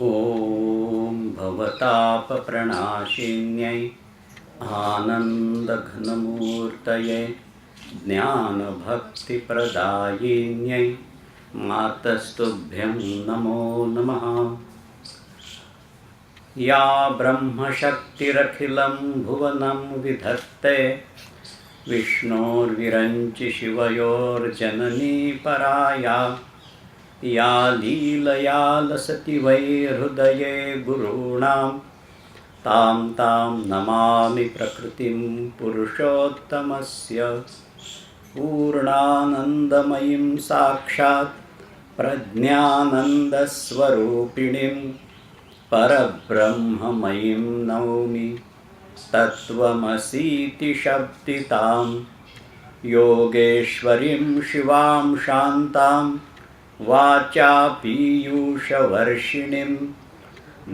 ॐ भवतापप्रणाशिन्यै आनन्दघनमूर्तये ज्ञानभक्तिप्रदायिन्यै मातस्तुभ्यं नमो नमः। या ब्रह्मशक्तिरखिलं भुवनं विधत्ते विष्णोर्विरञ्चि शिवयोर्जननी पराया या लीलया लसति वै हृदये गुरूणां तां तां नमामि प्रकृतिं पुरुषोत्तमस्य पूर्णानन्दमयीं साक्षात् प्रज्ञानन्दस्वरूपिणीं परब्रह्ममयीं नौमि तत्त्वमसीति शब्दितां योगेश्वरीं शिवां शान्तां वाचा पीयूषवर्षिणीं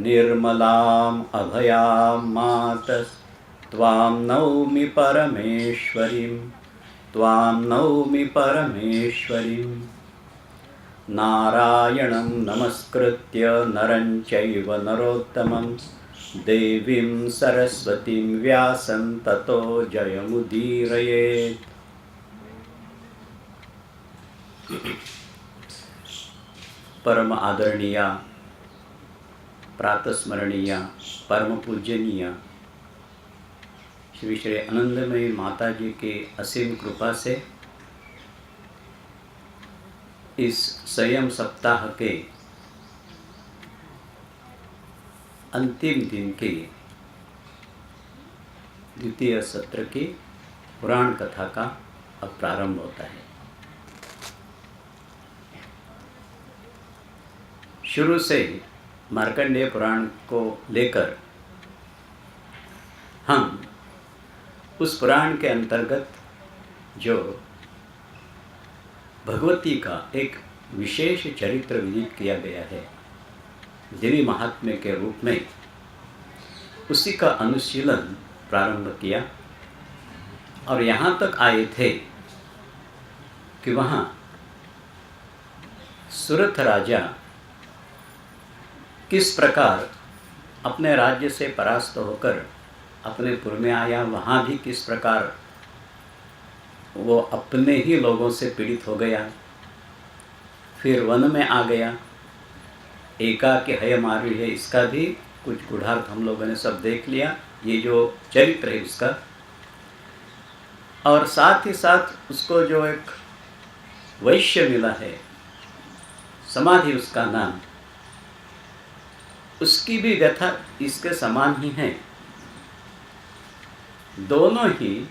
निर्मलाम् अभयां मातस्त्वां नौमि परमेश्वरीं त्वां नौमि परमेश्वरीं। नारायणं नमस्कृत्य नरं चैव नरोत्तमं देवीं सरस्वतीं व्यासं ततो जयमुदीरयेत्। परम आदरणीय प्रातस्मरणीय परम पूजनीय श्री श्री आनंदमयी माता जी के असीम कृपा से इस संयम सप्ताह के अंतिम दिन के द्वितीय सत्र की पुराण कथा का अब प्रारंभ होता है। शुरू से मार्कंडेय पुराण को लेकर हम उस पुराण के अंतर्गत जो भगवती का एक विशेष चरित्र विदित किया गया है देवी महात्म्य के रूप में, उसी का अनुशीलन प्रारंभ किया और यहाँ तक आए थे कि वहाँ सुरथ राजा किस प्रकार अपने राज्य से परास्त होकर अपने पुर में आया, वहाँ भी किस प्रकार वो अपने ही लोगों से पीड़ित हो गया, फिर वन में आ गया, एकाकी हय मारी है, इसका भी कुछ गूढ़ार्थ हम लोगों ने सब देख लिया, ये जो चरित्र है उसका। और साथ ही साथ उसको जो एक वैश्य मिला है, समाधि उसका नाम, उसकी भी व्यथा इसके समान ही है। दोनों ही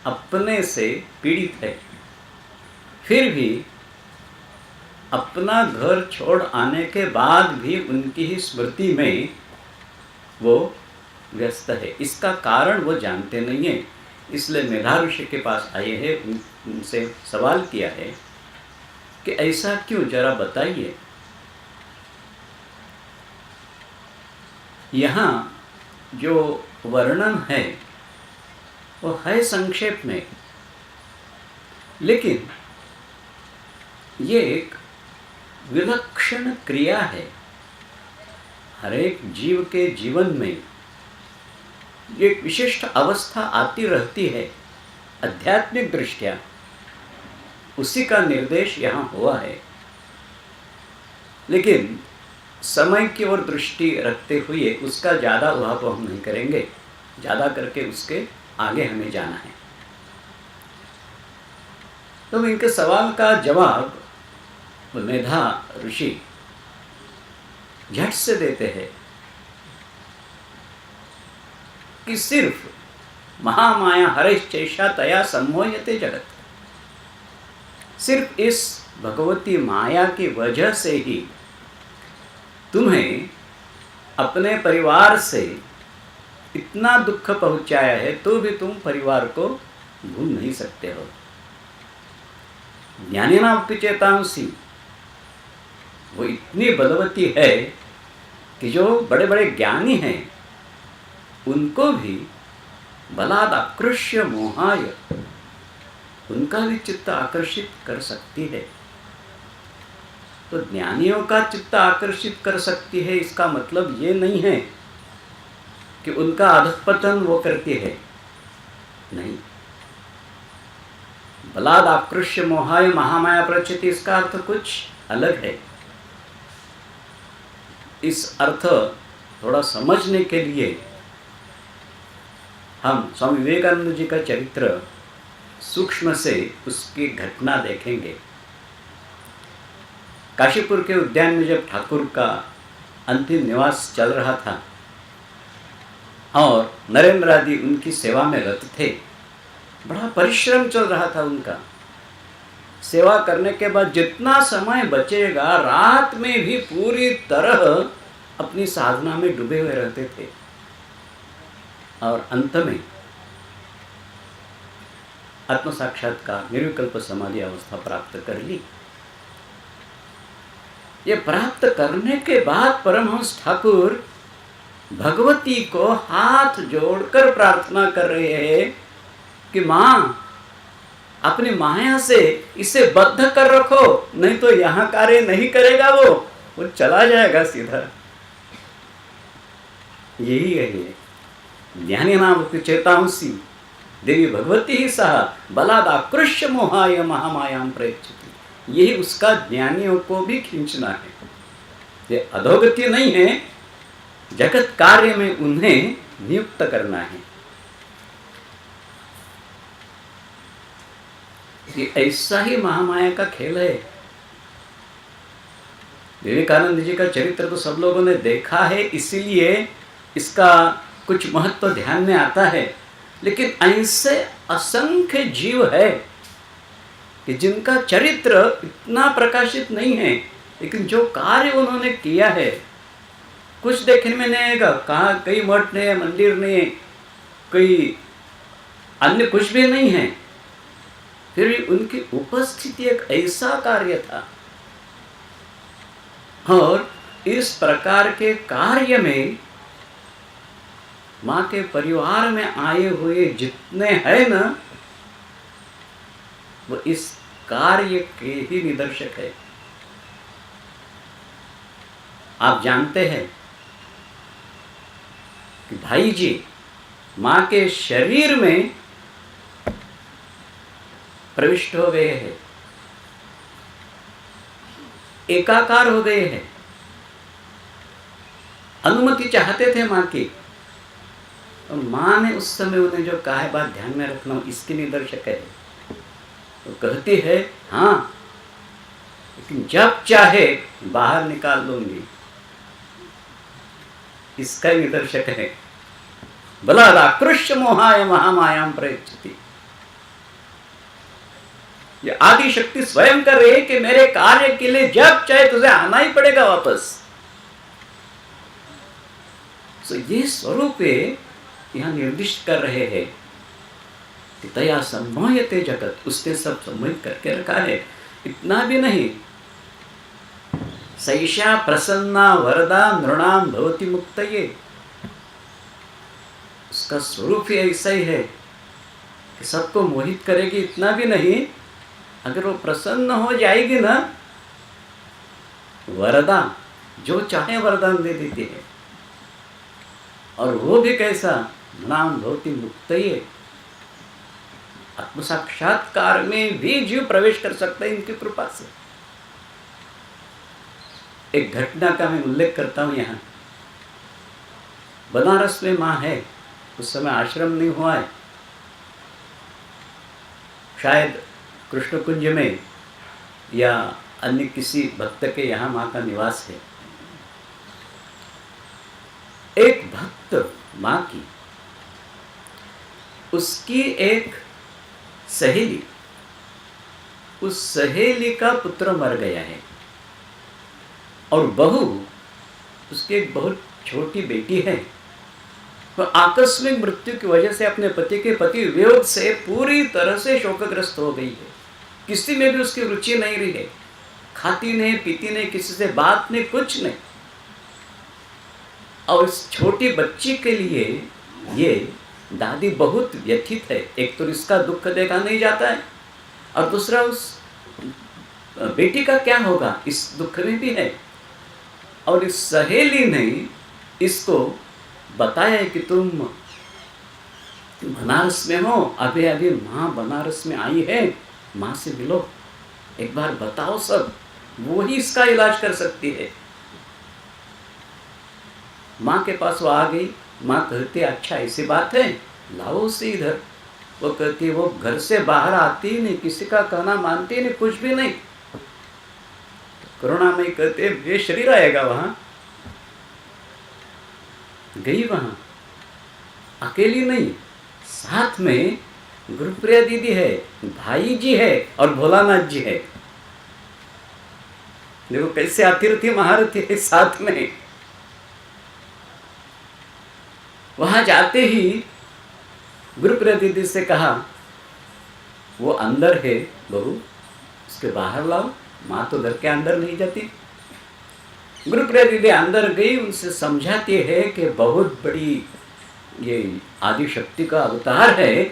अपने से पीड़ित है, फिर भी अपना घर छोड़ आने के बाद भी उनकी ही स्मृति में वो व्यस्त है। इसका कारण वो जानते नहीं है, इसलिए मेधा ऋषि के पास आए हैं, उनसे सवाल किया है कि ऐसा क्यों, जरा बताइए। यहाँ जो वर्णन है वो है संक्षेप में, लेकिन ये एक विलक्षण क्रिया है। हर एक जीव के जीवन में एक विशिष्ट अवस्था आती रहती है आध्यात्मिक दृष्टया, उसी का निर्देश यहाँ हुआ है। लेकिन समय की ओर दृष्टि रखते हुए उसका ज़्यादा उहापोह हम नहीं करेंगे, ज़्यादा करके उसके आगे हमें जाना है। तो इनके सवाल का जवाब मेधा ऋषि झट से देते हैं कि सिर्फ महामाया हरिश्चेषा तया सम्मोह्यते जगत, सिर्फ इस भगवती माया की वजह से ही तुम्हें अपने परिवार से इतना दुख पहुंचाया है, तो भी तुम परिवार को भूल नहीं सकते हो। ज्ञानिनामपि चेतांसि, वो इतनी बलवती है कि जो बड़े बड़े ज्ञानी हैं उनको भी बलाद आकृष्य मोहाय, उनका भी चित्त आकर्षित कर सकती है। तो ज्ञानियों का चित्त आकर्षित कर सकती है, इसका मतलब ये नहीं है कि उनका अधःपतन वो करती है, नहीं। बलाद आकृष्य मोहाय महामाया प्रचिति, इसका अर्थ कुछ अलग है। इस अर्थ थोड़ा समझने के लिए हम स्वामी विवेकानंद जी का चरित्र सूक्ष्म से उसकी घटना देखेंगे। काशीपुर के उद्यान में जब ठाकुर का अंतिम निवास चल रहा था और नरेंद्र आदि उनकी सेवा में रत थे, बड़ा परिश्रम चल रहा था उनका। सेवा करने के बाद जितना समय बचेगा, रात में भी पूरी तरह अपनी साधना में डूबे हुए रहते थे और अंत में आत्म साक्षात्कार निर्विकल्प समाधि अवस्था प्राप्त कर ली। ये प्राप्त करने के बाद परमहंस ठाकुर भगवती को हाथ जोड़कर प्रार्थना कर रहे हैं कि माँ, अपनी माया से इसे बद्ध कर रखो, नहीं तो यहाँ कार्य नहीं करेगा, वो चला जाएगा सीधा। यही है ये ज्ञानी नाम चेतांसी देवी भगवती ही सह बलादाकृष्य मोहाय महामायाम प्रयच्छति। यही उसका ज्ञानियों को भी खींचना है। ये अधोगति नहीं है, जगत कार्य में उन्हें नियुक्त करना है। ये ऐसा ही महामाया का खेल है। विवेकानंद जी का चरित्र तो सब लोगों ने देखा है, इसीलिए इसका कुछ महत्व ध्यान में आता है। लेकिन ऐसे असंख्य जीव है कि जिनका चरित्र इतना प्रकाशित नहीं है, लेकिन जो कार्य उन्होंने किया है कुछ देखने में नहीं आएगा। कहाँ कई मठ नहीं है, मंदिर नहीं है, कोई अन्य कुछ भी नहीं है, फिर भी उनकी उपस्थिति एक ऐसा कार्य था। और इस प्रकार के कार्य में माँ के परिवार में आए हुए जितने हैं ना, वो इस कार्य के ही निदर्शक है। आप जानते हैं कि भाई जी माँ के शरीर में प्रविष्ट हो गए हैं, एकाकार हो गए हैं। अनुमति चाहते थे माँ की, और माँ ने उस समय उन्हें जो कहा है, बात ध्यान में रखना, इसकी निदर्शक है। तो कहती है हाँ, लेकिन जब चाहे बाहर निकाल लूंगी, इसका ही निदर्शक है। बलादाकृष्य मोहाय महामायाम प्रयच्छति। ये आदि शक्ति स्वयं कर रही है कि मेरे कार्य के लिए जब चाहे तुझे आना ही पड़ेगा वापस। तो ये स्वरूप यहाँ निर्दिष्ट कर रहे हैं कि तया सम्मोहयते जगत, उसने सब सम्मोहित करके रखा है। इतना भी नहीं, सैषा प्रसन्ना वरदा नृणाम भवति मुक्तये। उसका स्वरूप ही ऐसा ही है कि सबको मोहित करेगी। इतना भी नहीं, अगर वो प्रसन्न हो जाएगी ना, वरदा जो चाहे वरदान दे देती है। और वो भी कैसा, नाम भवति मुक्तये। आत्म साक्षात्कार में भी जीव प्रवेश कर सकता है इनकी कृपा से। एक घटना का मैं उल्लेख करता हूँ यहाँ। बनारस में माँ है, उस समय आश्रम नहीं हुआ है, शायद कृष्ण कुंज में या अन्य किसी भक्त के यहाँ माँ का निवास है। एक भक्त माँ की, उसकी एक सहेली, उस सहेली का पुत्र मर गया है और बहू, उसकी एक बहुत छोटी बेटी है, तो आकस्मिक मृत्यु की वजह से अपने पति के पति वियोग से पूरी तरह से शोकग्रस्त हो गई है। किसी में भी उसकी रुचि नहीं रही है, खाती नहीं, पीती नहीं, किसी से बात नहीं, कुछ नहीं। और इस छोटी बच्ची के लिए ये दादी बहुत व्यथित है। एक तो इसका दुख देखा नहीं जाता है, और दूसरा उस बेटी का क्या होगा, इस दुख में भी है। और इस सहेली ने इसको बताया कि तुम बनारस में हो, अभी अभी माँ बनारस में आई है, माँ से मिलो, एक बार बताओ सब, वो ही इसका इलाज कर सकती है। माँ के पास वो आ गई। माँ कहती अच्छा ऐसी बात है, लाओ उसे इधर। वो कहती वो घर से बाहर आती नहीं, किसी का कहना मानती नहीं, कुछ भी नहीं। करुणामयी कहते ये शरीर आएगा वहाँ। गई वहाँ, अकेली नहीं, साथ में गुरुप्रिया दीदी है, भाई जी है और भोलानाथ जी है। देखो कैसे आतिरथी महारथी है साथ में। वहां जाते ही गुरुप्रिया दीदी से कहा वो अंदर है बहू, उसके बाहर लाओ, माँ तो घर के अंदर नहीं जाती। गुरुप्रिया दीदी अंदर गई, उनसे समझाती है कि बहुत बड़ी ये आदि शक्ति का अवतार है,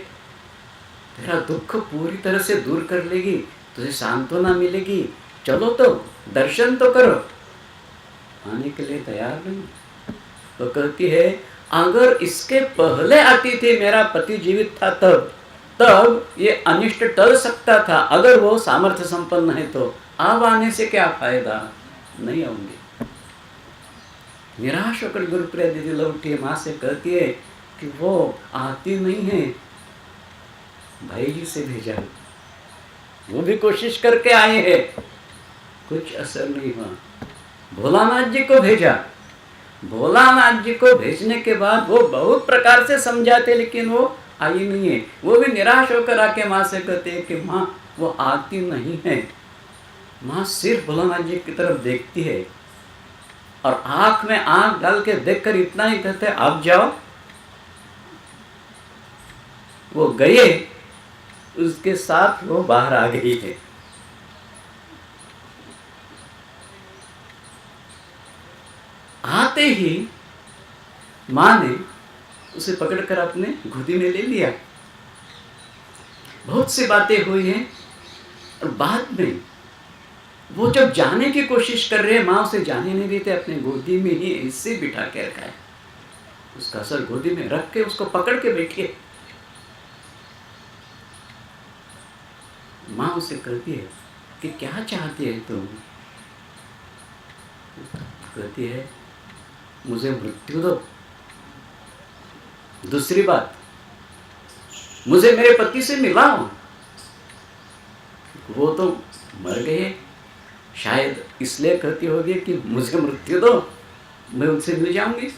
तेरा दुख पूरी तरह से दूर कर लेगी, तुझे सांत्वना मिलेगी, चलो तो दर्शन तो करो। आने के लिए तैयार नहीं। तो कहती है अगर इसके पहले आती थी, मेरा पति जीवित था तब ये अनिष्ट टल सकता था, अगर वो सामर्थ्य संपन्न है तो अब आने से क्या फायदा, नहीं आऊंगी। निराश होकर गुरुप्रिया दीदी लौटी, माँ से कहती है कि वो आती नहीं है, भाई जी से भेजा, वो भी कोशिश करके आए हैं, कुछ असर नहीं हुआ। भोलानाथ जी को भेजा, भोलानाथ जी को भेजने के बाद वो बहुत प्रकार से समझाते, लेकिन वो आई नहीं है। वो भी निराश होकर आके माँ से कहते हैं कि माँ वो आती नहीं है। माँ सिर्फ भोलानाथ जी की तरफ देखती है और आंख में आंख डाल के देखकर इतना ही कहते हैं आप जाओ। वो गए, उसके साथ वो बाहर आ गई है। आते ही माँ ने उसे पकड़कर अपने गोदी में ले लिया। बहुत सी बातें हुई हैं और बाद में वो जब जाने की कोशिश कर रहे हैं, माँ उसे जाने नहीं देते, अपने गोदी में ही ऐसे बिठा के रखा है। उसका सर गोदी में रख के उसको पकड़ के बैठिए। माँ उसे कहती है कि क्या चाहती है तुम? कहती है मुझे मृत्यु दो, दूसरी बात मुझे मेरे पति से मिलाओ, वो तो मर गए, शायद इसलिए कहती होगी कि मुझे मृत्यु दो, मैं उनसे मिल जाऊंगी,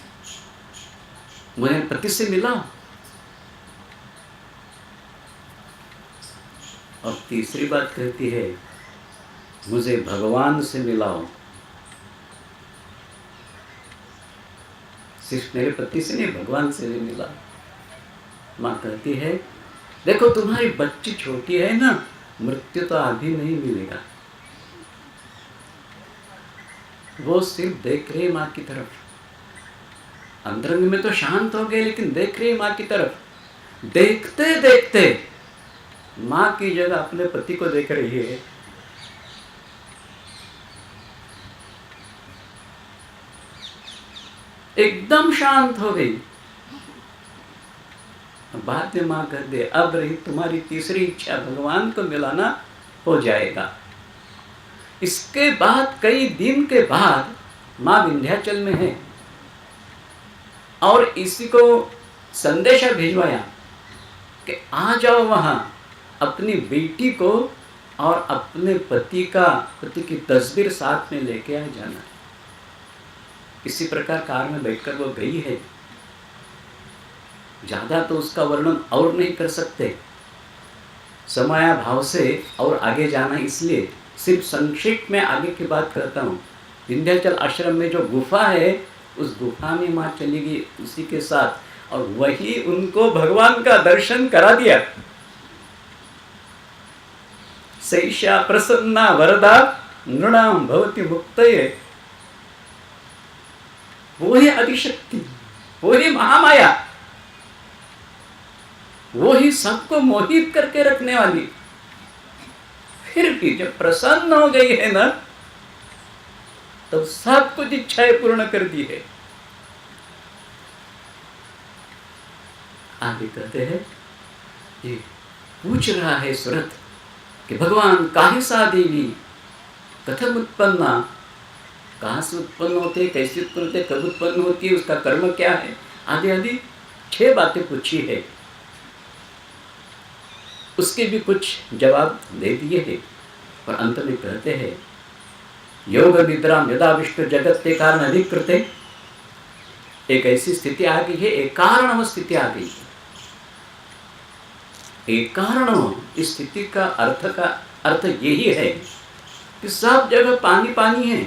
मुझे पति से मिलाओ। और तीसरी बात कहती है मुझे भगवान से मिलाओ, सिर्फ मेरे पति से नहीं, भगवान से भी मिला। माँ कहती है देखो तुम्हारी बच्ची छोटी है ना, मृत्यु तो अभी नहीं मिलेगा। वो सिर्फ देख रही माँ की तरफ, अंतरंग में तो शांत हो गए, लेकिन देख रही माँ की तरफ। देखते देखते माँ की जगह अपने पति को देख रही है। एकदम शांत हो गई। बाद में माँ कहते अब रही तुम्हारी तीसरी इच्छा, भगवान को मिलाना हो जाएगा। इसके बाद कई दिन के बाद माँ विंध्याचल में है और इसी को संदेशा भिजवाया कि आ जाओ वहाँ, अपनी बेटी को और अपने पति की तस्वीर साथ में लेके आ जाना। इसी प्रकार कार में बैठकर वो गई है। ज्यादा तो उसका वर्णन और नहीं कर सकते, समयाभाव से और आगे जाना, इसलिए सिर्फ संक्षिप्त में आगे की बात करता हूँ। विंध्याचल आश्रम में जो गुफा है, उस गुफा में माँ चली गई उसी के साथ, और वही उनको भगवान का दर्शन करा दिया। सैषा प्रसन्ना वरदा नृणाम भवति मुक्तये। वो ही आदिशक्ति, वो ही महामाया, वो ही सबको मोहित करके रखने वाली, फिर भी जब प्रसन्न हो गई है ना, तो सब कुछ इच्छाएं पूर्ण कर दी है। आगे कहते हैं, ये पूछ रहा है सुरत कि भगवान काहे सा देवी कथम उत्पन्ना, कहाँ से उत्पन्न होते, कैसे उत्पन्न होते, कब उत्पन्न होती है, उसका कर्म क्या है, आदि आदि 6 बातें पूछी है। उसके भी कुछ जवाब दे दिए हैं, पर अंत में कहते हैं, योग निद्रा यदा विष्णु जगत के कारण अधिकृते, एक ऐसी स्थिति आ गई है, एक कारण स्थिति आ गई है। एक कारण, इस स्थिति का अर्थ यही है कि सब जगह पानी पानी है,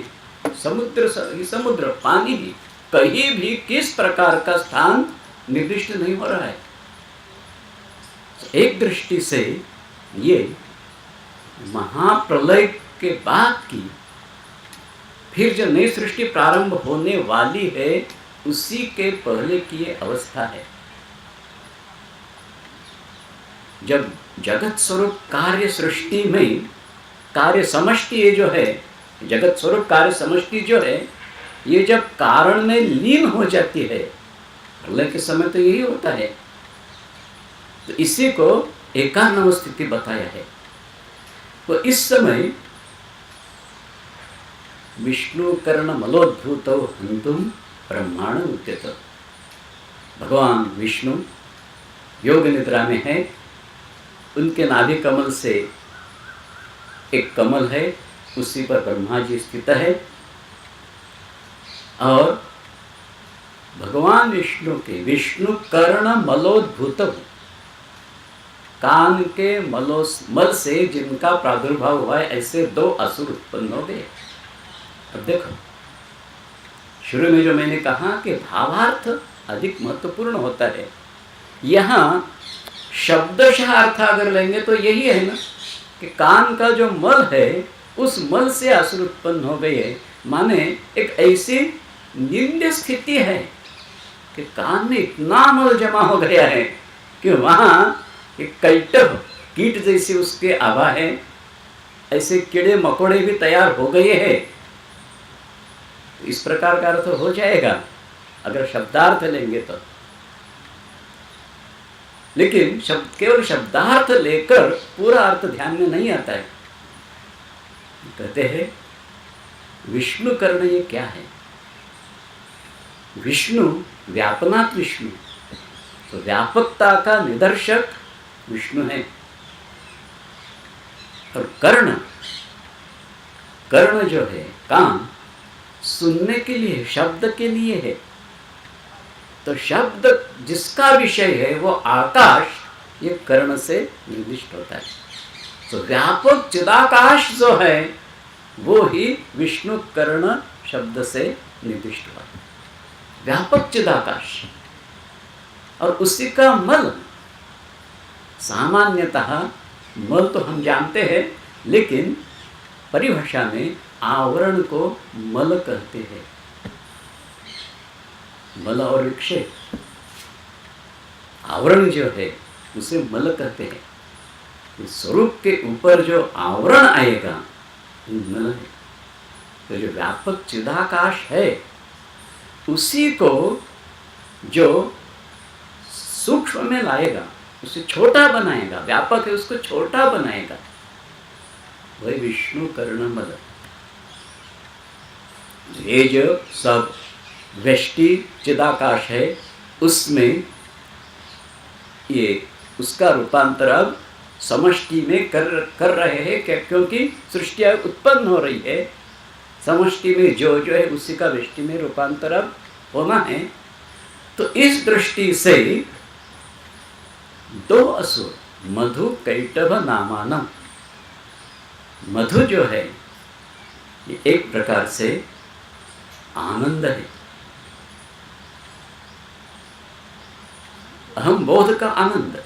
समुद्र पानी ही, कहीं भी किस प्रकार का स्थान निर्दिष्ट नहीं हो रहा है। एक दृष्टि से ये महाप्रलय के बाद की फिर जो नई सृष्टि प्रारंभ होने वाली है, उसी के पहले की ये अवस्था है, जब जगत स्वरूप कार्य सृष्टि में कार्य समष्टि ये जो है, जगत स्वरूप कार्य समष्टि जो है, ये जब कारण में लीन हो जाती है, प्रलय के समय तो यही होता है, तो इसी को एकान्नव स्थिति बताया है। तो इस समय विष्णु कर्ण मलोद्भूत हंतुम ब्रह्मांड उद्यत, भगवान विष्णु योग निद्रा में है, उनके नाभि कमल से एक कमल है, उसी पर ब्रह्मा जी स्थित है, और भगवान विष्णु के विष्णु कर्ण मलोद्भूत, कान के मल से जिनका प्रादुर्भाव हुआ है, ऐसे 2 असुर उत्पन्न हो गए। अब देखो, शुरू में जो मैंने कहा कि भावार्थ अधिक महत्वपूर्ण होता है, यहाँ शब्दशः अर्थ अगर लेंगे तो यही है ना कि कान का जो मल है, उस मल से असुर उत्पन्न हो गए है। माने एक ऐसी निंद्य स्थिति है कि कान में इतना मल जमा हो गया है कि वहाँ एक कैटभ कीट जैसी उसके आभा है, ऐसे कीड़े मकोड़े भी तैयार हो गए हैं। इस प्रकार का अर्थ हो जाएगा अगर शब्दार्थ लेंगे तो, लेकिन केवल शब्दार्थ लेकर पूरा अर्थ ध्यान में नहीं आता है। कहते हैं विष्णु कर्ण ये क्या है? विष्णु व्यापनात् विष्णु, तो व्यापकता का निदर्शक विष्णु है। और कर्ण जो है, कान सुनने के लिए, शब्द के लिए है। तो शब्द जिसका विषय है वो आकाश, ये कर्ण से निर्दिष्ट होता है। तो व्यापक चिदाकाश जो है वो ही विष्णु कर्ण शब्द से निर्दिष्ट हुआ, व्यापक चिदाकाश। और उसी का मल, सामान्यतः मल तो हम जानते हैं, लेकिन परिभाषा में आवरण को मल कहते हैं। मल और विक्षेप, आवरण जो है उसे मल कहते हैं। इस स्वरूप के ऊपर जो आवरण आएगा वो मल है। तो जो व्यापक चिदाकाश है, उसी को जो सूक्ष्म में लाएगा, उसे छोटा बनाएगा, व्यापक है उसको छोटा बनाएगा, वही विष्णु कर्ण मल। ये जो सब व्यष्टि चिदाकाश है, उसमें ये उसका रूपांतर अब समष्टि में कर रहे हैं, क्योंकि सृष्टियाँ उत्पन्न हो रही है। समष्टि में जो है उसी का व्यष्टि में रूपांतर अब होना है। तो इस दृष्टि से 2 असुर मधु कैटभ नामानम, मधु जो है ये एक प्रकार से आनंद है, अहम बोध का आनंद।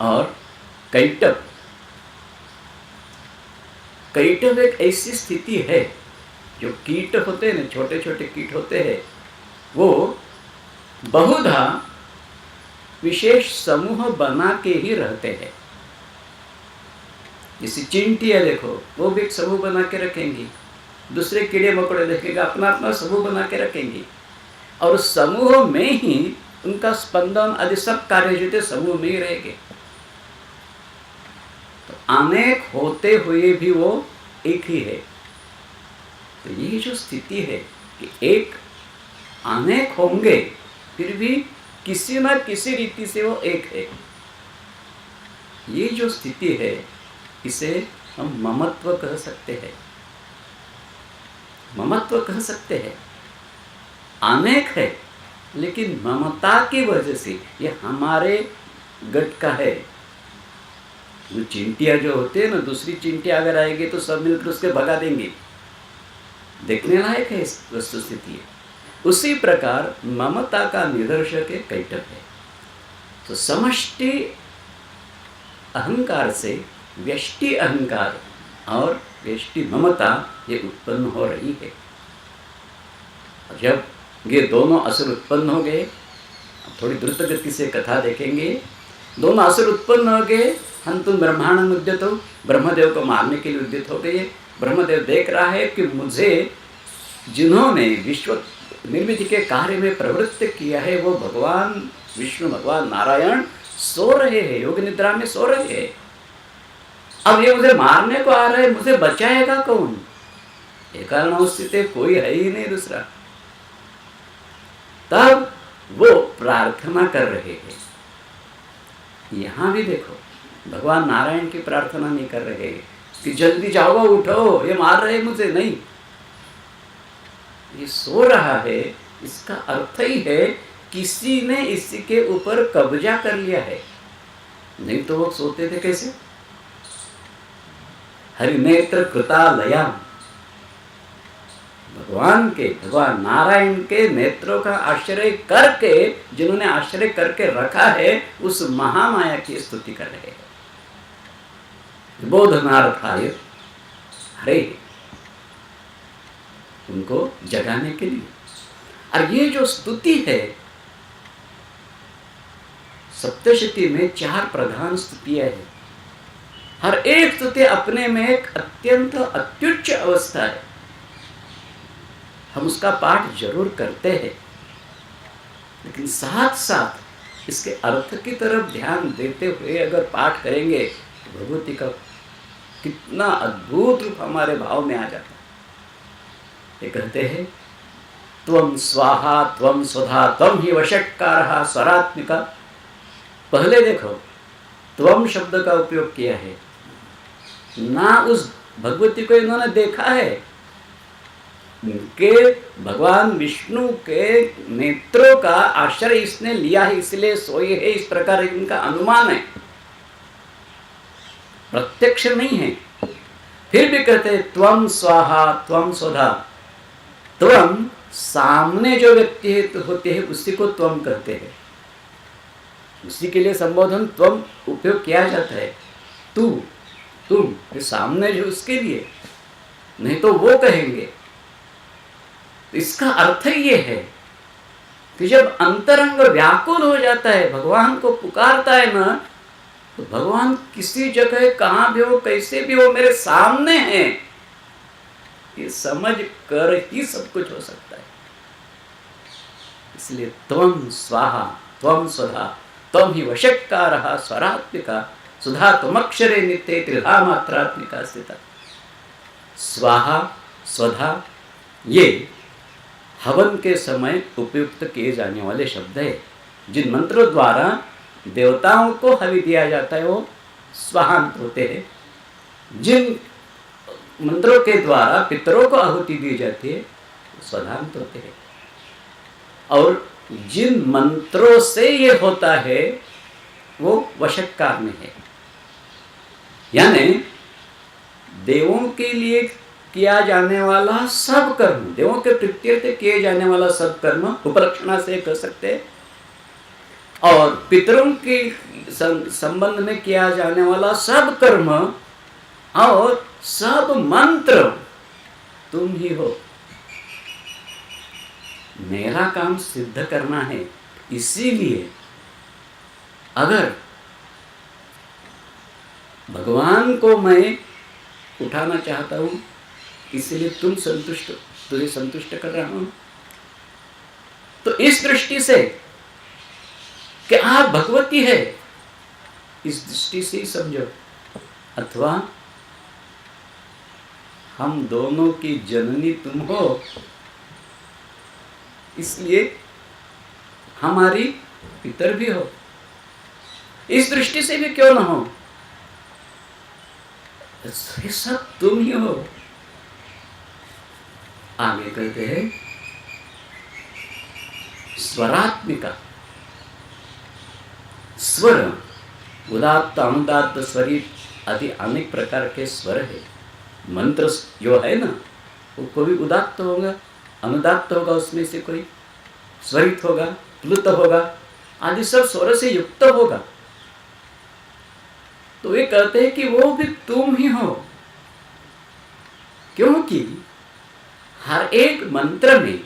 और कैटभ एक ऐसी स्थिति है, जो कीट होते हैं, छोटे छोटे कीट होते हैं, वो बहुधा विशेष समूह बना के ही रहते हैं। जैसे चींटियाँ देखो, वो भी एक समूह बना के रखेंगी, दूसरे कीड़े मकोड़े देखेगा अपना अपना समूह बना के रखेंगी, और उस समूह में ही उनका स्पंदन आदि सब कार्य जो थे समूह में ही रहेंगे। तो अनेक होते हुए भी वो एक ही है। तो ये जो स्थिति है कि एक अनेक होंगे फिर भी किसी न किसी रीति से वो एक है, ये जो स्थिति है इसे हम ममत्व कह सकते हैं। ममत्व कह सकते हैं, अनेक है लेकिन ममता की वजह से ये हमारे गट का है। वो चिंटियाँ जो होते हैं ना, दूसरी चिंटियाँ अगर आएगी तो सब मिलकर उसके भगा देंगे, देखने लायक है इस वस्तु स्थिति है। उसी प्रकार ममता का निदर्शक है कैटभ है। तो समष्टि अहंकार से व्यष्टि अहंकार और व्यष्टि ममता ये उत्पन्न हो रही है। जब ये दोनों असुर उत्पन्न हो गए, थोड़ी द्रुत गति से कथा देखेंगे, दोनों असुर उत्पन्न हो गए, हंतुम ब्रह्मांडम उद्यतो, ब्रह्मदेव को मारने के लिए उद्यत हो गए। ब्रह्मदेव देख रहा है कि मुझे जिन्होंने विश्व निर्मिति के कार्य में प्रवृत्त किया है वो भगवान विष्णु भगवान नारायण सो रहे हैं, योग निद्रा में सो रहे हैं। अब ये मुझे मारने को आ रहा है, मुझे बचाएगा कौन? एक कारण स्थित कोई है ही नहीं दूसरा। तब वो प्रार्थना कर रहे हैं। यहां भी देखो, भगवान नारायण की प्रार्थना नहीं कर रहे हैं कि जल्दी जाओ उठो, ये मार रहे मुझे, नहीं। ये सो रहा है, इसका अर्थ ही है किसी ने इसके ऊपर कब्जा कर लिया है, नहीं तो वो सोते थे कैसे? हरिनेत्र कृतालया, भगवान नारायण के नेत्रों का आश्रय करके, जिन्होंने आश्रय करके रखा है, उस महामाया की स्तुति कर रहे हैं। बोधनार्थाय हरे, उनको जगाने के लिए। और ये जो स्तुति है, सप्तशती में 4 प्रधान स्तुतियां हैं। हर एक स्तुति अपने में एक अत्यंत अत्युच्च अवस्था है। हम उसका पाठ जरूर करते हैं, लेकिन साथ साथ इसके अर्थ की तरफ ध्यान देते हुए अगर पाठ करेंगे तो भगवती का कितना अद्भुत रूप हमारे भाव में आ जाता है। ये कहते हैं, त्वं स्वाहा त्वं स्वधा त्वं ही वषट्कारः स्वरात्मिका। पहले देखो, त्वं शब्द का उपयोग किया है, ना उस भगवती को इन्होंने देखा है, उनके भगवान विष्णु के नेत्रों का आश्रय इसने लिया है, इसलिए सोए है, इस प्रकार इनका अनुमान है, प्रत्यक्ष नहीं है। फिर भी कहते हैं त्वं स्वाहा त्वं स्वधा। त्वं, सामने जो व्यक्ति होते हैं उसी को त्वं कहते हैं, उसी के लिए संबोधन त्वं उपयोग किया जाता है। तू, तुम, ये सामने जो उसके लिए, नहीं तो वो कहेंगे। इसका अर्थ ये है कि जब अंतरंग व्याकुल हो जाता है, भगवान को पुकारता है ना, तो भगवान किसी जगह कहाँ भी हो, कैसे भी हो, मेरे सामने है, ये समझ कर ही सब कुछ हो सकता है। इसलिए त्वं स्वाहा त्वं स्वधा त्वं ही वषट्कारः स्वरात्मिका सुधा त्वमक्षरे नित्ये त्रिधा मात्रात्मिका स्थिता। स्वाहा स्वधा ये हवन के समय उपयुक्त किए जाने वाले शब्द है। जिन मंत्रों द्वारा देवताओं को हवि दिया जाता है वो स्वाहांत होते हैं, जिन मंत्रों के द्वारा पितरों को आहुति दी जाती है स्वधांत होते हैं, और जिन मंत्रों से ये होता है वो वषट्कार में है। यानी देवों के लिए किया जाने वाला सब कर्म, देवों के प्रीत्यर्थ किए जाने वाला सब कर्म उपलक्षणा से कह सकते हैं, और पितरों के संबंध में किया जाने वाला सब कर्म और सब मंत्र तुम ही हो। मेरा काम सिद्ध करना है, इसीलिए अगर भगवान को मैं उठाना चाहता हूँ, इसलिए तुझे संतुष्ट कर रहा हूँ। तो इस दृष्टि से कि आप भगवती है, इस दृष्टि से ही समझो। अथवा हम दोनों की जननी तुम हो, इसलिए हमारी पितर भी हो, इस दृष्टि से भी क्यों ना हो, ये सब तुम ही हो। आगे कहते हैं स्वरात्मिका। स्वर उदात्त अनुदात्त स्वरित आदि अनेक प्रकार के स्वर है। मंत्र जो है ना, वो कोई उदात्त होगा, अनुदात्त होगा, उसमें से कोई स्वरित होगा, प्लुत होगा, आदि सब स्वर से युक्त होगा। तो वे कहते हैं कि वो भी तुम ही हो, क्योंकि हर एक मंत्र में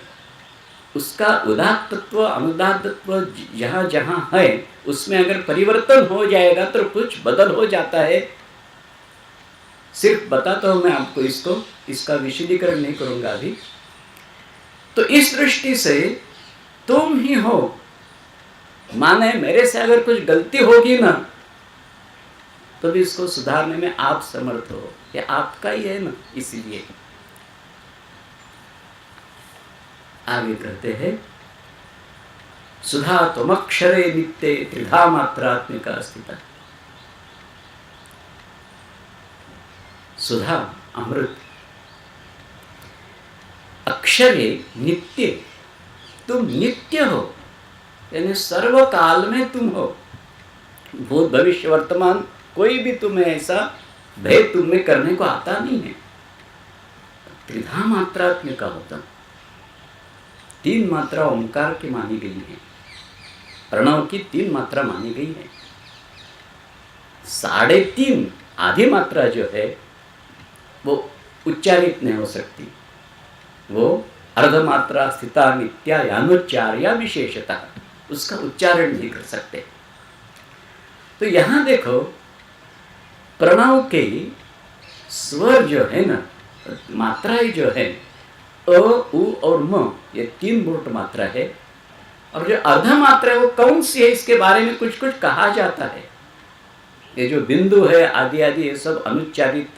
उसका उदात्तत्व अनुदात्तत्व जहाँ जहाँ है, उसमें अगर परिवर्तन हो जाएगा तो कुछ बदल हो जाता है। सिर्फ बताता हूँ मैं आपको, इसका विशदीकरण नहीं करूँगा अभी। तो इस दृष्टि से तुम ही हो, माने मेरे से अगर कुछ गलती होगी ना, तो भी इसको सुधारने में आप समर्थ हो, ये आपका ही है ना। इसीलिए आगे कहते हैं सुधा त्वमक्षरे नित्ये त्रिधा मात्रात्मिका स्थिता। सुधा अमृत, अक्षरे नित्य, तुम नित्य हो, यानी सर्वकाल में तुम हो। भूत भविष्य वर्तमान कोई भी तुम्हें ऐसा भेद तुम्हें करने को आता नहीं है। त्रिधा मात्रात्मिका होता, 3 मात्रा ओंकार की मानी गई है, प्रणव की 3 मात्रा मानी गई है। 3.5 आधी मात्रा जो है वो उच्चारित नहीं हो सकती, वो अर्धमात्रा स्थिता नित्या यानुच्चार्या विशेषतः, उसका उच्चारण नहीं कर सकते। तो यहां देखो प्रणव के स्वर जो है ना, मात्राएं जो है अ, उ और म, ये 3 मूर्त मात्रा है। और जो अर्ध मात्रा है वो कौन सी है, इसके बारे में कुछ कुछ कहा जाता है। ये जो बिंदु है आदि आदि, ये सब अनुच्चारित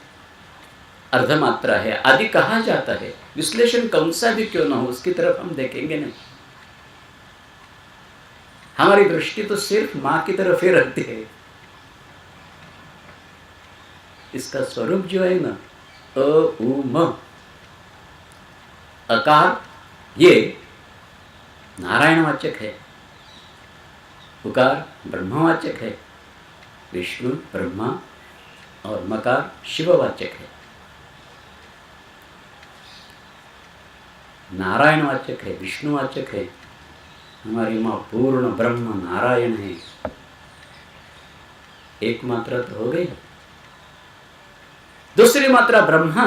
अर्ध मात्रा है आदि कहा जाता है। विश्लेषण कौन सा भी क्यों ना हो, उसकी तरफ हम देखेंगे नहीं। हमारी दृष्टि तो सिर्फ मां की तरफ ही रहती है। इसका स्वरूप जो है ना, अ उ म, अकार ये नारायणवाचक है, उकार ब्रह्मवाचक है, विष्णु ब्रह्मा, और मकार शिववाचक है। नारायणवाचक है, विष्णुवाचक है। हमारी माँ पूर्ण ब्रह्म नारायण है। एक मात्रा तो हो गई। दूसरी मात्रा ब्रह्मा,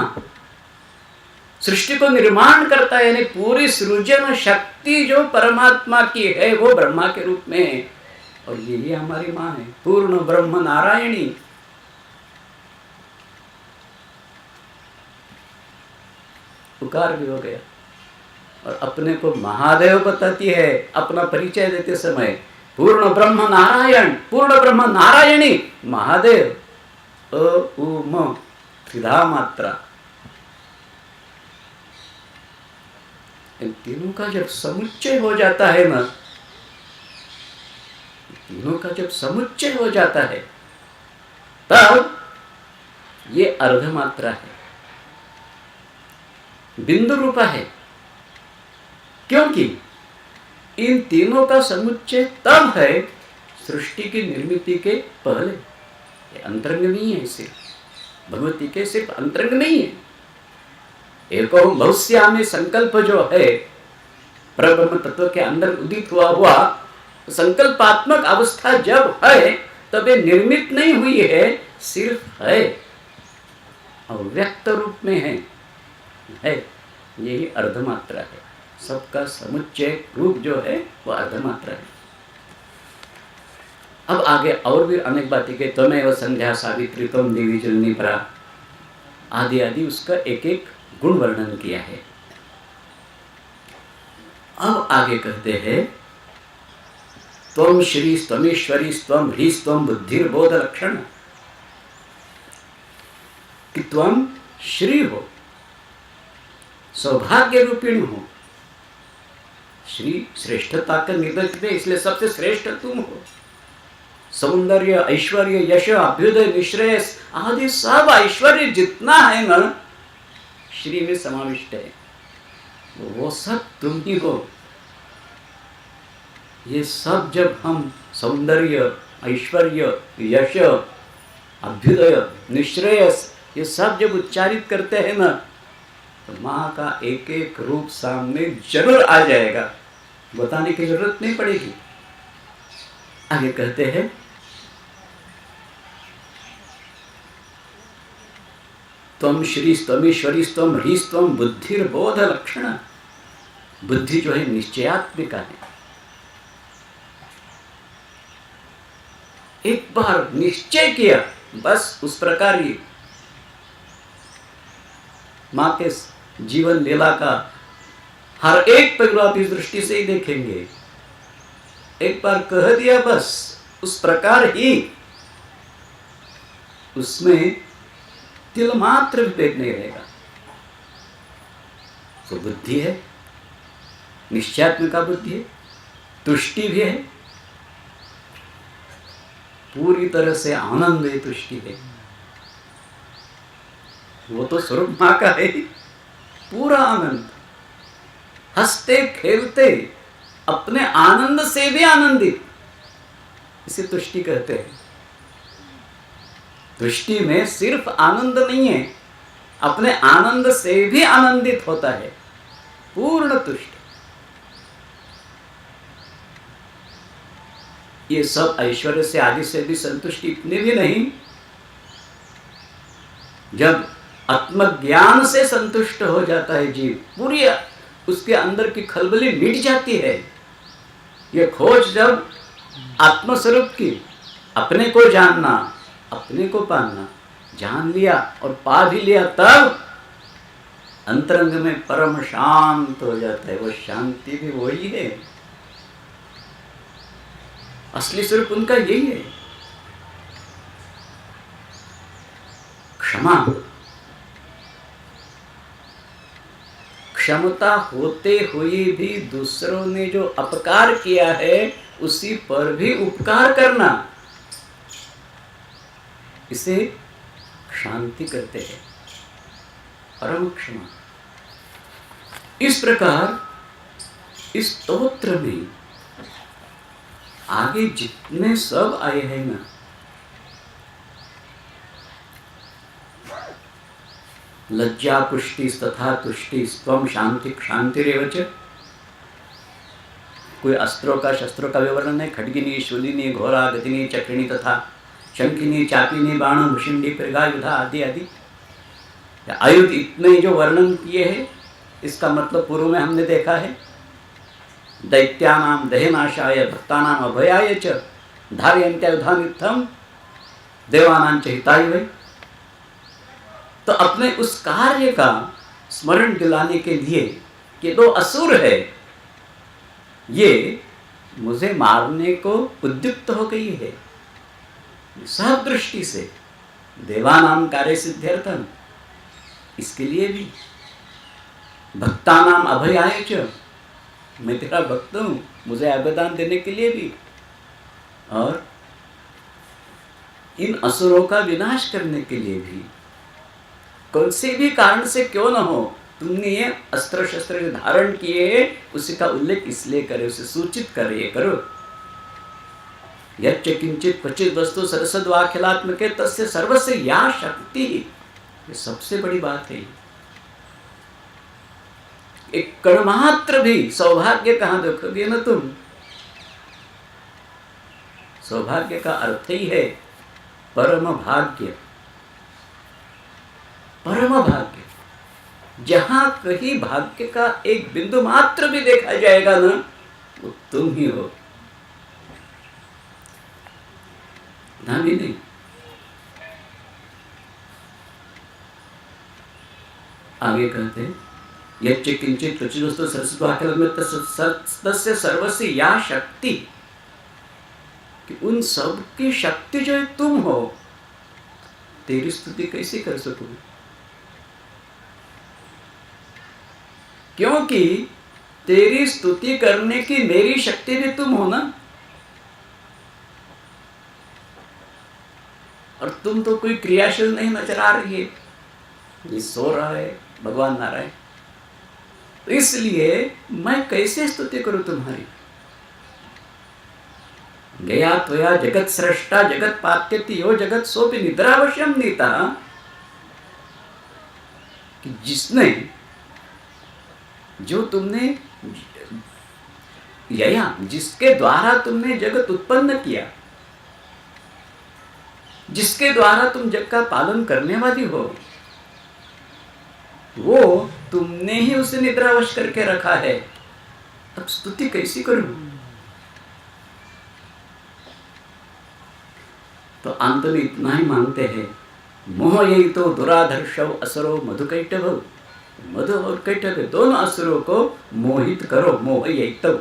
सृष्टि को निर्माण करता है, यानी पूरी सृजन शक्ति जो परमात्मा की है वो ब्रह्मा के रूप में है। और यही हमारी माँ है, पूर्ण ब्रह्म नारायणी। पुकार भी हो गया। और अपने को महादेव बताती है अपना परिचय देते समय, पूर्ण ब्रह्म नारायण, पूर्ण ब्रह्म नारायणी, महादेव, अ उ म, त्रिधा मात्रा। इन तीनों का जब समुच्चय हो जाता है ना, तीनों का जब समुच्चय हो जाता है तब ये अर्ध मात्रा है, बिंदु रूपा है। क्योंकि इन तीनों का समुच्चय तब है सृष्टि की निर्मिति के पहले। ये अंतरंग नहीं है, सिर्फ भगवती के सिर्फ अंतरंग नहीं है। एको भविष्यामि संकल्प जो है परब्रह्म तत्व के अंदर उदित हुआ संकल्पात्मक अवस्था जब है तब ये निर्मित नहीं हुई है, सिर्फ है, अव्यक्त रूप में है। यही अर्धमात्रा है। सबका समुच्चय रूप जो है वो अर्धमात्रा है। अब आगे और भी अनेक बातें के त्वमेव संध्या सावित्री त्वं देवी जननी परा आदि आदि उसका एक एक गुण वर्णन किया है। अब आगे कहते हैं त्वं श्री त्वमेश्वरी त्वं ह्री त्वं बुद्धिर्बोध लक्षण, कि त्वं श्री हो, सौभाग्य रूपिणी हो। श्री श्रेष्ठता का निर्देश है, इसलिए सबसे श्रेष्ठ तुम हो। सौंदर्य, ऐश्वर्य, यश, अभ्युदय, निश्रेयस आदि सब ऐश्वर्य जितना है ना, श्री में समाविष्ट है, वो सब तुम ही हो। ये सब जब हम सौंदर्य, ऐश्वर्य, यश, अभ्युदय, निश्रेयस ये सब जब उच्चारित करते हैं ना, तो माँ का एक एक रूप सामने जरूर आ जाएगा, बताने की जरूरत नहीं पड़ेगी। आगे कहते हैं त्वं श्री त्वमेश्वरी त्वं ह्री त्वं बुद्धिर्बोध लक्षण, बुद्धि जो है निश्चयात्मिका है। एक बार निश्चय किया बस उस प्रकार ही माँ के जीवन लीला का हर एक पहलू आप इस दृष्टि से ही देखेंगे। एक बार कह दिया बस उस प्रकार ही, उसमें तिल मात्र विवेक नहीं रहेगा। तो बुद्धि है, निश्चयात्मिका बुद्धि है, तुष्टि भी है, पूरी तरह से आनंद है, तुष्टि है। वो तो स्वरूप माँ का है, पूरा आनंद, हंसते खेलते अपने आनंद से भी आनंदित, इसे तुष्टि कहते हैं। तुष्टि में सिर्फ आनंद नहीं है, अपने आनंद से भी आनंदित होता है, पूर्ण तुष्ट। ये सब ऐश्वर्य से आदि से भी संतुष्टि इतने भी नहीं, जब आत्मज्ञान से संतुष्ट हो जाता है जीव, पूरी उसके अंदर की खलबली मिट जाती है। ये खोज जब आत्मस्वरूप की, अपने को जानना, अपने को पाना, जान लिया और पा भी लिया, तब अंतरंग में परम शांत हो जाता है। वो शांति भी वही है, असली स्वरूप उनका यही है। क्षमा, क्षमता होते हुए भी दूसरों ने जो अपकार किया है उसी पर भी उपकार करना, इसे शांति कहते हैं, परम क्षमा। इस प्रकार इस स्तोत्र में आगे जितने सब आए हैं ना, लज्जा पुष्टि तथा तुष्टि स्वम शांति शांतिरेव च, कोई अस्त्रों का शस्त्रों का विवरण है। खड्गिनी, शूलिनी, घोरा, गतिनी, चक्रिणी तथा शंखिनी, चापिनी, बाण, भुषिंडी, प्रगायुधा आदि आदि आयुध इतने जो वर्णन किए हैं, इसका मतलब पूर्व में हमने देखा है। दैत्यानाम दहेनाशाय भक्तानाम अभयाय च धारयन्त्यायुधानित्थम देवानां च हिताय वै। तो अपने उस कार्य का स्मरण दिलाने के लिए कि दो असुर है, ये मुझे मारने को उद्युक्त हो गई है, सब दृष्टि से देवानाम कार्य सिद्ध्यर्थम, इसके लिए भी भक्तानाम अभयाय च, मैं तेरा भक्त हूँ, मुझे अभयदान देने के लिए भी, और इन असुरों का विनाश करने के लिए भी। कौन से भी कारण से क्यों न हो, तुमने ये अस्त्र शस्त्र जो धारण किए उसी का उल्लेख इसलिए करे, उसे सूचित करे, ये करो। यच्च किंचित क्वचित वस्तु सरसद्वाखिलात्मके तस्य सर्वस्य या शक्ति, ये सबसे बड़ी बात है। एक कण मात्र भी सौभाग्य कहाँ देखोगे ना तुम। सौभाग्य का अर्थ ही है परम भाग्य, परम भाग्य। जहां कहीं भाग्य का एक बिंदु मात्र भी देखा जाएगा ना, वो तुम ही हो। इतना भी नहीं। आगे कहते हैं यच्च किंचित त्वचिदस्तु सरस्वती तस्य सर्वस्य या शक्ति, कि उन सब की शक्ति जो तुम हो, तेरी स्तुति कैसे कर सकूं? क्योंकि तेरी स्तुति करने की मेरी शक्ति भी तुम हो ना। और तुम तो कोई क्रियाशील नहीं नजर आ रही है, ये सो रहा है भगवान नारायण, तो इसलिए मैं कैसे स्तुति करूं तुम्हारी? गया त्वया जगत सृष्टा जगत पात्यति यो जगत सोपि निद्रावश्यम नीता, कि जिसने, जो तुमने यया, जिसके द्वारा तुमने जगत उत्पन्न किया, जिसके द्वारा तुम जग का पालन करने वाली हो, वो तुमने ही उसे निद्रावश करके रखा है। अब स्तुति कैसी करूं? तो अंत में इतना ही मांगते हैं, मोह यही तो दुराधर्षव असुरो मधुकैटभ, मधु और कैटभ दोनों असुरों को मोहित करो, मोह यही तो।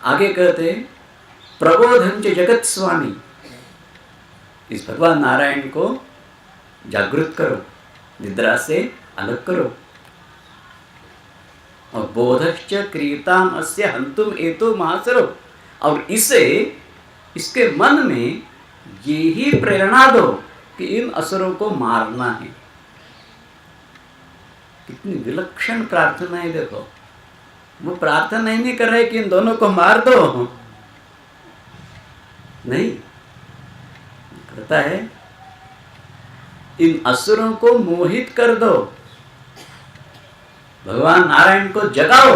आगे कहते हैं प्रबोधंच जगत स्वामी, इस भगवान नारायण को जागृत करो, निद्रा से अलग करो। और बोधश्च क्रियताम अस्य हंतुम एतो महासरो, और इसे, इसके मन में ये ही प्रेरणा दो कि इन असुरों को मारना है। कितनी विलक्षण प्रार्थना है देखो। वो प्रार्थना ही नहीं कर रहे कि इन दोनों को मार दो, नहीं, कहता है इन असुरों को मोहित कर दो, भगवान नारायण को जगाओ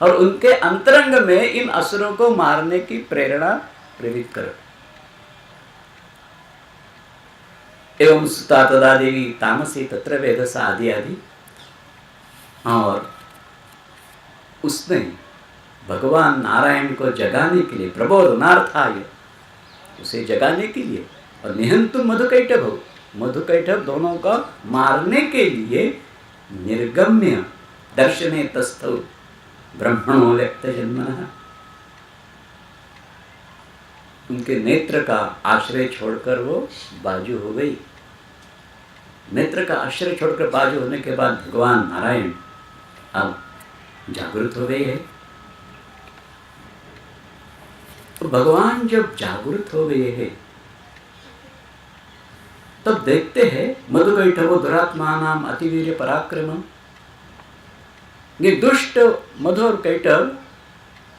और उनके अंतरंग में इन असुरों को मारने की प्रेरणा प्रेरित करो। एवं सुता तदा देवी तामसी तत्र वेदसा आदि आदि। और उसने भगवान नारायण को जगाने के लिए, प्रबोधनार्थाय, उसे जगाने के लिए, और निहंतु मधुकैटभ, मधुकैटभ दोनों का मारने के लिए निर्गम्य दर्शने तस्थौ ब्रह्मणो व्यक्त जन्मनः, उनके नेत्र का आश्रय छोड़कर वो बाजू हो गई। नेत्र का आश्रय छोड़कर बाजू होने के बाद भगवान नारायण अब जागृत हो गए हैं। तो भगवान जब जागृत हो गए हैं तब देखते हैं मधुकैटभो दुरात्मानाम अतिवीर्य पराक्रम, ये दुष्ट मधु और कैटभ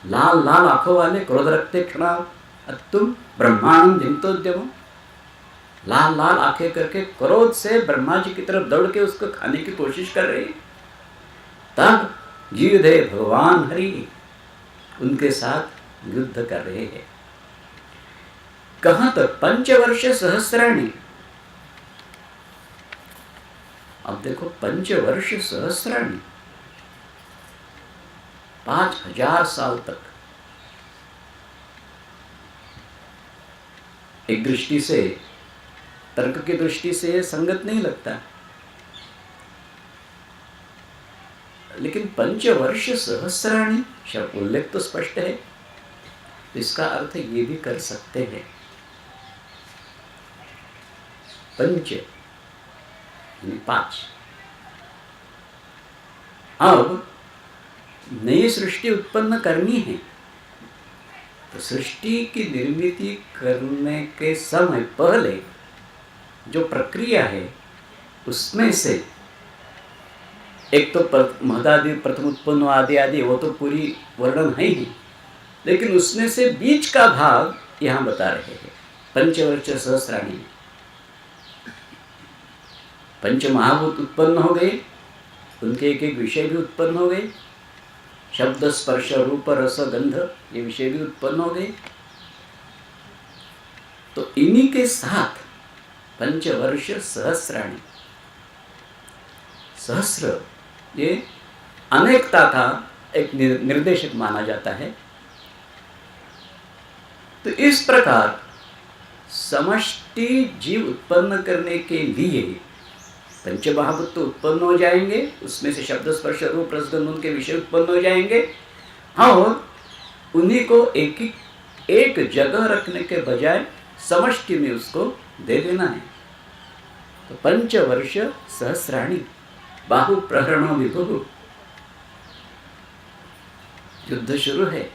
लाल लाल आंखों वाले क्रोध रखते क्षणा तुम ब्रह्मांड जिंतोद्यम, लाल लाल आंखें करके क्रोध से ब्रह्मा जी की तरफ दौड़ के उसको खाने की कोशिश कर रही। तब युद्धे भगवान हरि उनके साथ युद्ध कर रहे हैं। कहां तक? पंचवर्ष सहस्राणी। अब देखो, पंचवर्ष सहस्राणी, 5000 साल तक। एक दृष्टि से, तर्क की दृष्टि से यह संगत नहीं लगता, लेकिन पंचवर्ष सहस्राणी शब्द उल्लेख तो स्पष्ट है, तो इसका अर्थ ये भी कर सकते हैं, पंच यानी 5। अब नई सृष्टि उत्पन्न करनी है, तो सृष्टि की निर्मित करने के समय पहले जो प्रक्रिया है उसमें से एक तो महदादि प्रथम उत्पन्न आदि आदि, वो तो पूरी वर्णन है ही, लेकिन उसमें से बीच का भाग यहाँ बता रहे हैं। पंचवर्ष सहस्राणी, पंच महाभूत उत्पन्न हो गए, उनके एक एक विषय भी उत्पन्न हो गए, शब्द स्पर्श रूप रस गंध ये विषय भी उत्पन्न हो गए। तो इन्हीं के साथ पंचवर्ष सहस्राणी, सहस्र ये अनेकता का एक निर्देशक माना जाता है। तो इस प्रकार समष्टि जीव उत्पन्न करने के लिए पंचमहाभूत तो उत्पन्न हो जाएंगे, उसमें से शब्द स्पर्श रूप रसगंध उनके विषय उत्पन्न हो जाएंगे और उन्हीं को एक जगह रखने के बजाय समष्टि में उसको दे देना है। तो पंचवर्ष सहस्राणी बाहु प्रहरणो विभु, युद्ध शुरू है।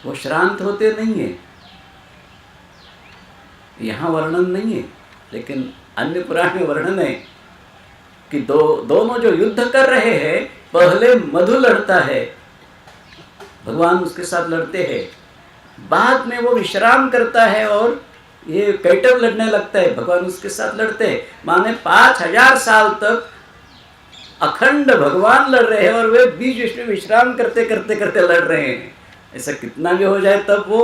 वो श्रांत होते नहीं है, यहाँ वर्णन नहीं है, लेकिन अन्य पुराण में वर्णन है कि दोनों जो युद्ध कर रहे हैं, पहले मधु लड़ता है, भगवान उसके साथ लड़ते हैं, बाद में वो विश्राम करता है और ये कैटव लड़ने लगता है, भगवान उसके साथ लड़ते हैं। माने 5000 साल तक अखंड भगवान लड़ रहे हैं और वे बीच बीच में विश्राम करते करते करते लड़ रहे हैं। ऐसा कितना भी हो जाए तब वो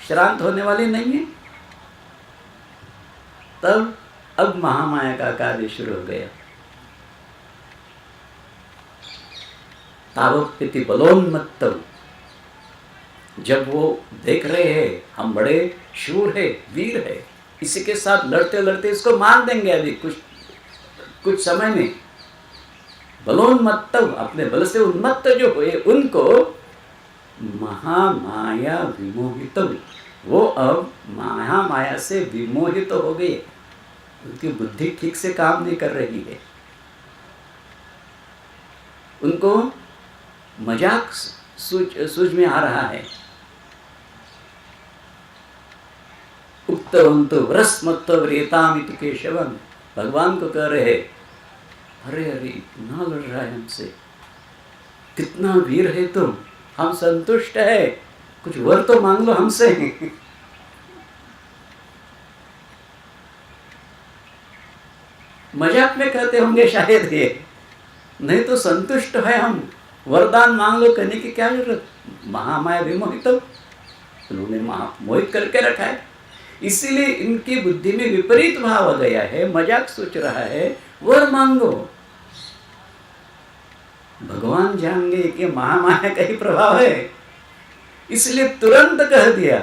श्रांत होने वाली नहीं है। तब अब महामाया का कार्य शुरू हो गया। तावत्पिति बलोन्मत्तौ, जब वो देख रहे हैं हम बड़े शूर है, वीर है, इसी के साथ लड़ते लड़ते इसको मार देंगे अभी कुछ समय में। बलोन्मत्तौ, अपने बल से उन्मत्त जो हुए उनको महामाया विमोहित, वो अब महामाया से विमोहित हो गए। उनकी बुद्धि ठीक से काम नहीं कर रही है, उनको मजाक सूझ में आ रहा है। उक्तवंतो व्रस्मत्तव्रेतामिति केशवम, भगवान को कह रहे अरे अरे इतना लड़ रहा है हमसे, कितना वीर है तुम, हम संतुष्ट है, कुछ वर तो मांग लो हमसे। मजाक में कहते होंगे शायद ये, नहीं तो संतुष्ट है हम, वरदान मांग लो कहने की क्या जरूरत। महामाया विमोहित, उन्होंने मोहित करके रखा है, इसीलिए इनकी बुद्धि में विपरीत भाव आ गया है, मजाक सोच रहा है, वर मांगो। भगवान जान गए कि महामाया का ही प्रभाव है, इसलिए तुरंत कह दिया।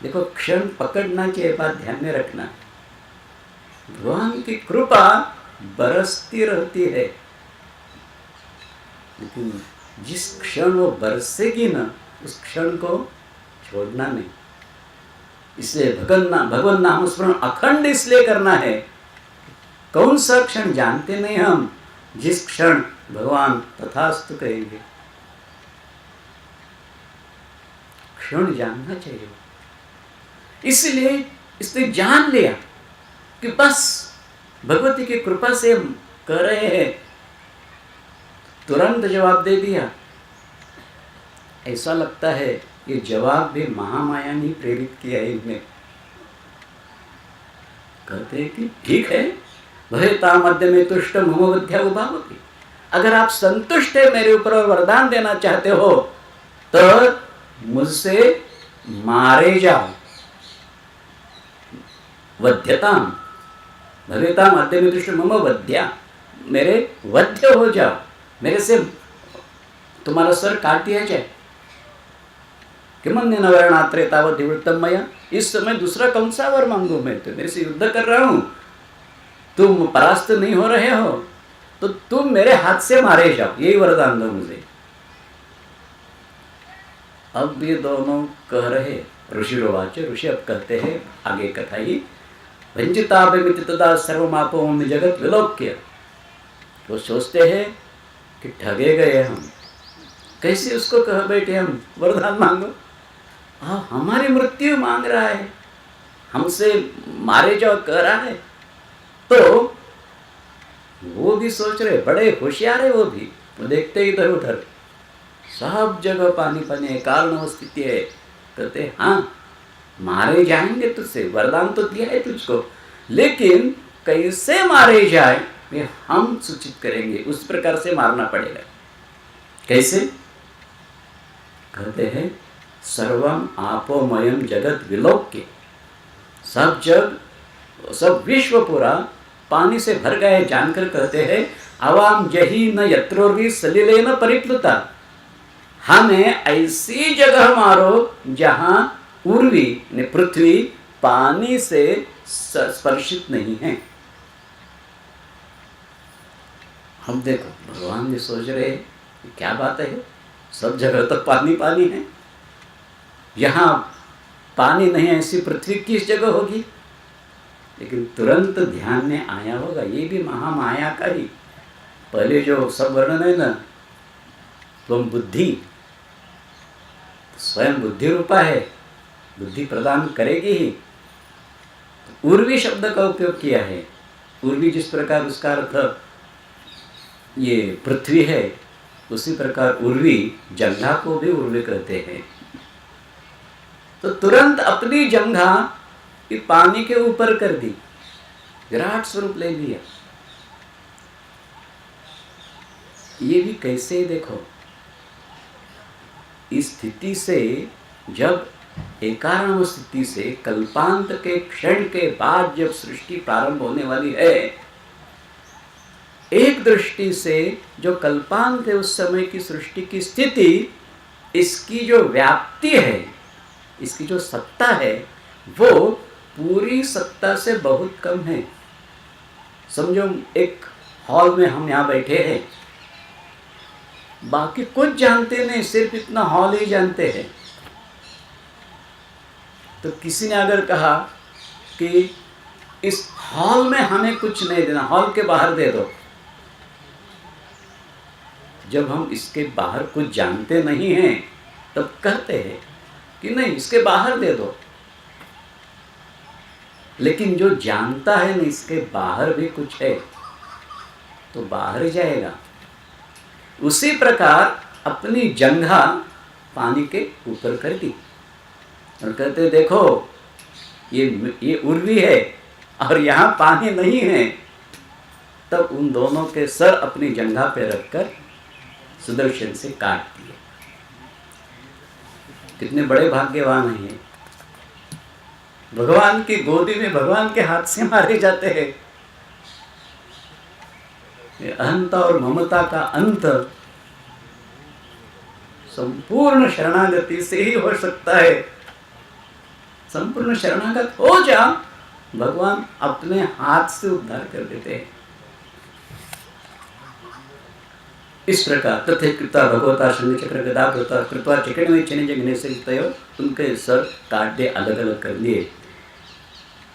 देखो क्षण पकड़ना चाहिए, बात ध्यान में रखना। भगवान की कृपा बरसती रहती है, लेकिन जिस क्षण वो बरसेगी ना, उस क्षण को छोड़ना नहीं। इसलिए भगवान नाम स्मरण अखंड इसलिए करना है। कौन सा क्षण जानते नहीं हम, जिस क्षण भगवान तथास्तु कहेंगे, क्षण जानना चाहिए। इसलिए इसने जान लिया कि बस भगवती की कृपा से हम कर रहे हैं, तुरंत जवाब दे दिया। ऐसा लगता है ये जवाब भी महामाया ने प्रेरित किया है इनमें। कहते हैं कि ठीक है, भयता मध्य में तुष्ट ममोवध्या उभावती, अगर आप संतुष्ट है मेरे ऊपर और वरदान देना चाहते हो तो मुझसे मारे जाओ। वध्यता भयता मध्य में तुष्ट मम वध्या, मेरे वध्य हो जाओ, मेरे से तुम्हारा सर काट दिया जाए। किमन्य नवरणात्रे तावत् निवृत्तम मया, इस समय दूसरा कौन सा वर मांगू मैं, तो मेरे से युद्ध कर रहा हूं, तुम परास्त नहीं हो रहे हो, तो तुम मेरे हाथ से मारे जाओ, यही वरदान दो मुझे। अब ये दोनों कह रहे, ऋषिरोवाच, ऋषि अब कहते हैं आगे कथा ही, वंचिताभिमिति तदा सर्वमापो जगत विलोक्य। वो सोचते हैं कि ठगे गए हम, कैसे उसको कह बैठे हम वरदान मांगो, हमारी मृत्यु मांग रहा है, हमसे मारे जाओ कह रहा है। तो वो भी सोच रहे, बड़े होशियार है वो भी, वो देखते इधर उधर, सब जगह पानी पानी है, कारण स्थिति है। कहते हाँ मारे जाएंगे तुझसे, वरदान तो दिया है तुझको, लेकिन कैसे मारे जाए ये हम सूचित करेंगे, उस प्रकार से मारना पड़ेगा। कैसे? कहते हैं सर्वम आपोमयम जगत विलोक्य, सब जग सब विश्व पूरा पानी से भर गए जानकर कहते हैं अवाम जही न यत्रोर्वी सलिलेन परिप्लुता, हमें ऐसी जगह मारो जहां उर्वी ने पृथ्वी पानी से स्पर्शित नहीं है। हम देखो भगवान भी सोच रहे हैं क्या बात है, सब जगह तो पानी पानी है, यहाँ पानी नहीं ऐसी पृथ्वी किस जगह होगी। लेकिन तुरंत ध्यान में आया होगा ये भी महामाया का ही पहले जो सब वर्णन है ना, तुम बुद्धि स्वयं बुद्धि रूपा है, बुद्धि प्रदान करेगी ही। उर्वी शब्द का उपयोग किया है। उर्वी जिस प्रकार उसका अर्थ ये पृथ्वी है, उसी प्रकार उर्वी जंघा को भी उर्वी कहते हैं। तो तुरंत अपनी जंघा पानी के ऊपर कर दी, विराट स्वरूप ले लिया। ये भी कैसे देखो, इस स्थिति से जब एकारण स्थिति से कल्पांत के क्षण के बाद जब सृष्टि प्रारंभ होने वाली है, एक दृष्टि से जो कल्पांत है उस समय की सृष्टि की स्थिति, इसकी जो व्याप्ति है, इसकी जो सत्ता है, वो पूरी सत्ता से बहुत कम है। समझो एक हॉल में हम यहाँ बैठे हैं, बाकी कुछ जानते नहीं, सिर्फ इतना हॉल ही जानते हैं। तो किसी ने अगर कहा कि इस हॉल में हमें कुछ नहीं देना, हॉल के बाहर दे दो, जब हम इसके बाहर कुछ जानते नहीं हैं तब कहते हैं कि नहीं इसके बाहर दे दो। लेकिन जो जानता है ना इसके बाहर भी कुछ है तो बाहर जाएगा। उसी प्रकार अपनी जंघा पानी के ऊपर कर दी और कहते देखो ये उर्वी है और यहाँ पानी नहीं है। तब उन दोनों के सर अपनी जंघा पे रखकर सुदर्शन से काट दिए। कितने बड़े भाग्यवान हैं, भगवान की गोदी में भगवान के हाथ से मारे जाते हैं। अहंता और ममता का अंत संपूर्ण शरणागति से ही हो सकता है। संपूर्ण शरणागत हो जा, भगवान अपने हाथ से उद्धार कर देते हैं। इस प्रकार तथे कृता भगवता शंख चक्र गदा कृता कृपा चिकन में चने जगने से उनके सर काट दे, अलग अलग कर लिए।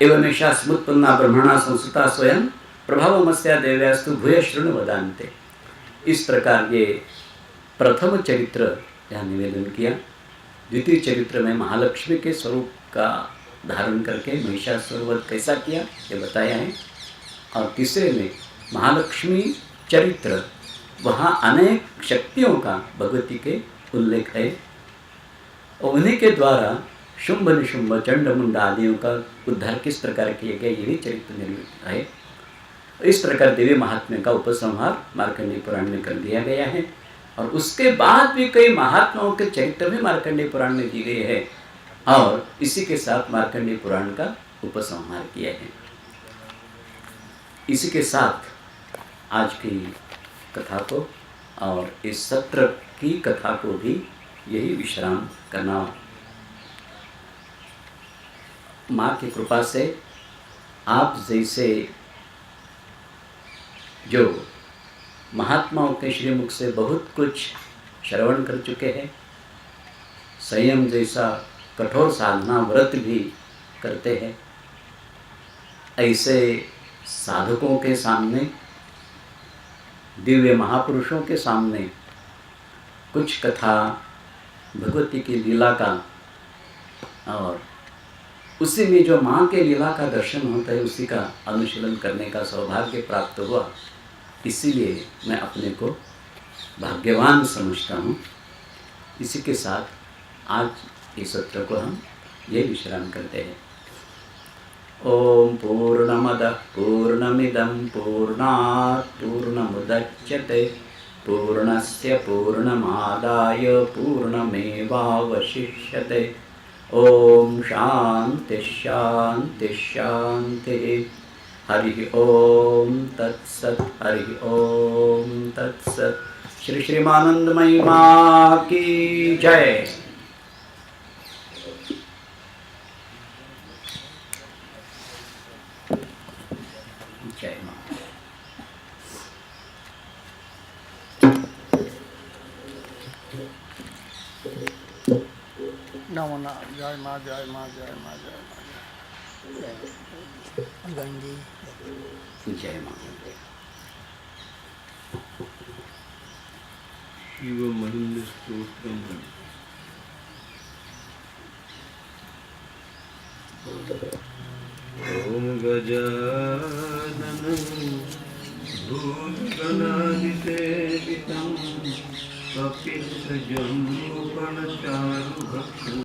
एवं ऐसा स्मुत्पन्ना ब्रह्मणा संस्कृता स्वयं प्रभावमस्या देव्यास्तु भूय शृणु वदान्ते। इस प्रकार ये प्रथम चरित्र यहाँ निवेदन किया। द्वितीय चरित्र में महालक्ष्मी के स्वरूप का धारण करके महिषासुर वध कैसा किया ये बताया है। और तीसरे में महालक्ष्मी चरित्र, वहाँ अनेक शक्तियों का भगवती के उल्लेख है और उन्हीं के द्वारा शुंभ निशुंभ चंड मुंड आदियों का उद्धार किस प्रकार किए गए ये भी चरित्र निर्मित है। इस प्रकार देवी महात्म्य का उपसंहार मार्कंडेय पुराण में कर दिया गया है और उसके बाद भी कई महात्माओं के चरित्र भी मार्कंडेय पुराण में दी गए हैं और इसी के साथ मार्कंडेय पुराण का उपसंहार किया है। इसी के साथ आज की कथा को और इस सत्र की कथा को भी यही विश्राम करना। माँ की कृपा से आप जैसे जो महात्माओं के श्रीमुख से बहुत कुछ श्रवण कर चुके हैं, संयम जैसा कठोर साधना व्रत भी करते हैं, ऐसे साधकों के सामने, दिव्य महापुरुषों के सामने कुछ कथा भगवती की लीला का और उसी में जो माँ के लीला का दर्शन होता है उसी का अनुशीलन करने का सौभाग्य प्राप्त हुआ। इसीलिए मैं अपने को भाग्यवान समझता हूँ। इसी के साथ आज इस सत्र को हम ये विश्राम करते हैं। ओम पूर्णमदः पूर्णमिदं पूर्णात् पूर्णमुदच्यते पूर्णस्य पूर्णमादाय पूर्णमेवावशिष्यते। ओम शांति शांति शांति। हरि ओम तत्सत्। हरि ओम तत्सत्। श्री श्रीमानंदमयी माँ की जय। जय माँ। नमो नाम। जय माँ जय माँ जय माँ जय माँ जय जय माँ। शिव महिंद्र स्तोत्रम। ओम गजानन भूतगणाधिसेवितं कपित्थजम्बुफलचारुभक्षणं